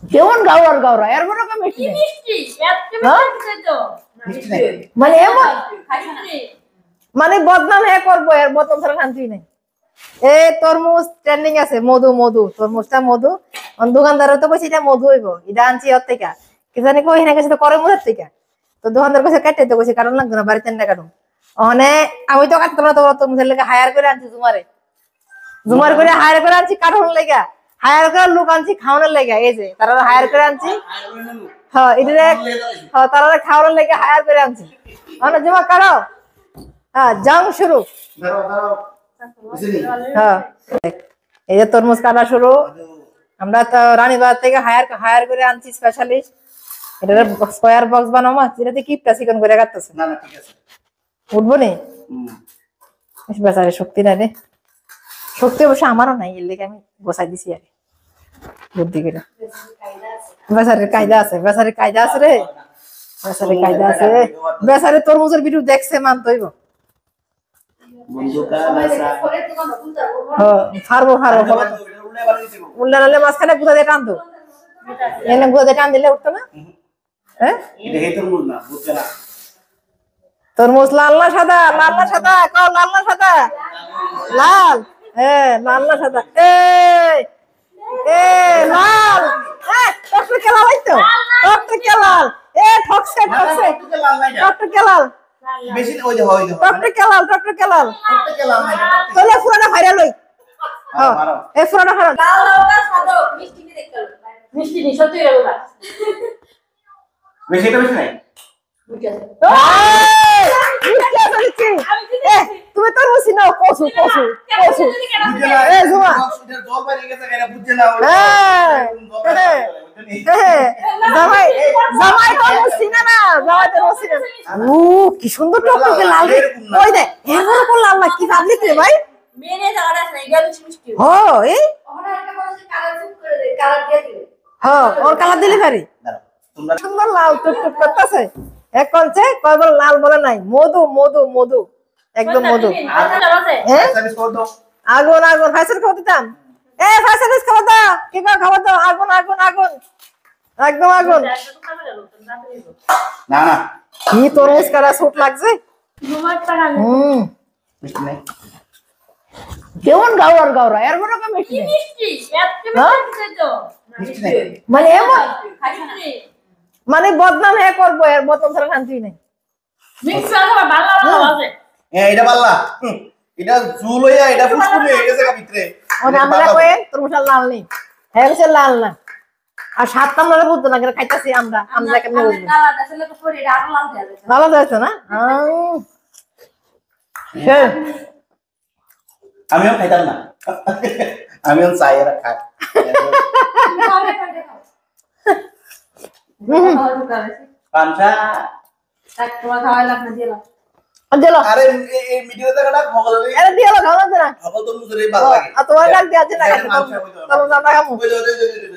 কেমন গাওয়ার গাওরা এর বড় কা মিষ্টি মিষ্টি এত মিষ্টি তো মানে এমন মানে বদনাম হে করব এর বদনাম ছাড়া শান্তি নাই। এ তরমুজ ট্রেন্ডিং আছে মধু মধু তরমুজটা মধু অন দোকানদার তো কইছে এটা মধু হইব এটা আনছি ওর থেকে কি জানি কই না গেছে তো করে মধুর থেকে তো দোকানদার কইছে কাটতে তো কইছে কারণ লাগবে না বাড়িতে না কাটুম ওখানে আমি তো কাটতে না তো তরমুজের লাগা হায়ার করে আনছি জুমার করে হায়ার করে আনছি কাটুন লাগা হায়ার করে লোক আনছি খাওয়ানোর লাগা এই যে তারা হায়ার করে আনছি হ্যাঁ এটা হ্যাঁ তারা খাওয়ানোর লাগা হায়ার করে আনছি মানে জমা কাটো হ্যাঁ জাং শুরু হ্যাঁ এই যে তরমুজ কাটা শুরু আমরা তো রানীবাজার থেকে হায়ার করে আনছি স্পেশালিস্ট এটা স্কয়ার বক্স বানাবো যেটাতে কিপটা চিকন করে কাটতেছে না না ঠিক আছে উঠবো নি বেচারে শক্তি নাই রে শক্তি অবশ্য আমারও নাই এর লেগে আমি বসাই দিছি আর বুদ্ধি করে বেচারের কায়দা আছে রে বেচারের কায়দা আছে বেচারে তরমুজের ভিডিও দেখছে মানতে হইব উল্লালে মাঝখানে গুঁড়া দিয়ে টান দো এনে গুঁড়া দিয়ে টান দিলে উঠতো না তরমুজ লাল না সাদা লাল না সাদা কও লাল না সাদা লাল হ্যাঁ লাল না সাদা লাল ডক্টর কে লাল তো ডক্টর কে লাল ঠকছে ডক্টর কে লাল বেশি ওই যে হয় ডক্টর কে লাল তাহলে পুরাটা ভাইরাল হই হ্যাঁ পুরাটা ভাইরাল লাল লাল সাদা মিষ্টি কি দেখতে মিষ্টি নি সত্যি গেল না বেশি নাই তুমি তো রুচি নাও কসু কি সুন্দর টকটকে লাল ওই দে এরকম লাল না কি ভাবলি তুই ভাই মেনে যাওয়ার আছে এটা মিষ্টি এই ওর কালার দিলে পারি সুন্দর লাল টুকটুক করতেছে এক কনছে কয়বার লাল বলে নাই মধু মধু মধু একদম মধু আগুন আগুন ফাইসাল খাওয়া দিতাম ফাইসাল খাওয়া দাও কি খাওয়া দাও আগুন আগুন আগুন একদম আগুন না না কি তরমুজ কাটা সুট লাগছে কেমন গাওয়ার গাওরা এর বড় কা মিষ্টি মিষ্টি মানে এমন মানে বদনাম হে করব এর বদনাম ছাড়া শান্তি নাই মিক্স আছে বাল্লা আছে এটা বাল্লা এটা ঝুল হইয়া এটা ফুসকুলি হয়ে গেছে ভিতরে ওটা আমরা কই তরমুজ লাল নেই হ্যাঁ সে লাল না আর সাতটা আমরা বুঝতো না খাইতাছি আমরা কেমনে বুঝবো লাল আসলে তো পরে এটা আরো লাল দেয়া যাচ্ছে লাল যাচ্ছে না আমিও খাইতাম না আমিও চাই এরা খাই পাঁচা এক তোমার খাওয়া লাগবে দিলা দিলা আরে এই ভিডিওতে কাটা ভগল আরে দিলা খাওয়া না ভগল তো মুজরে ভালো লাগে আর তোমার লাগ দিয়া আছে না তবে আমরা খাবো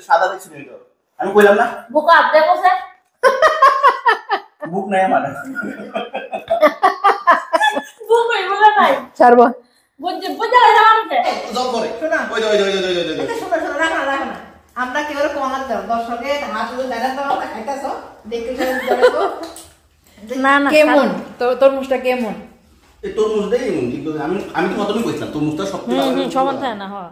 সাদা দেখছি ভিডিও আমি কইলাম না বুক আপ দেখো সে বুক নাই আমার বুক কই বলা নাই ছাড়বো বুঝা যাচ্ছে জব করে শোনা ওই শোনা রাখা না আমরা কি করে কোনার দাও দর্শকে হাত ধরে দাঁড়া দাও খাইতাছো দেখতে দেখো না না কেমন তরমুজটা কেমন এই তরমুজটাই এমন কিন্তু আমি তো কতদিন কইছিলাম তরমুজটা সবচেয়ে সমান থাকে না হ্যাঁ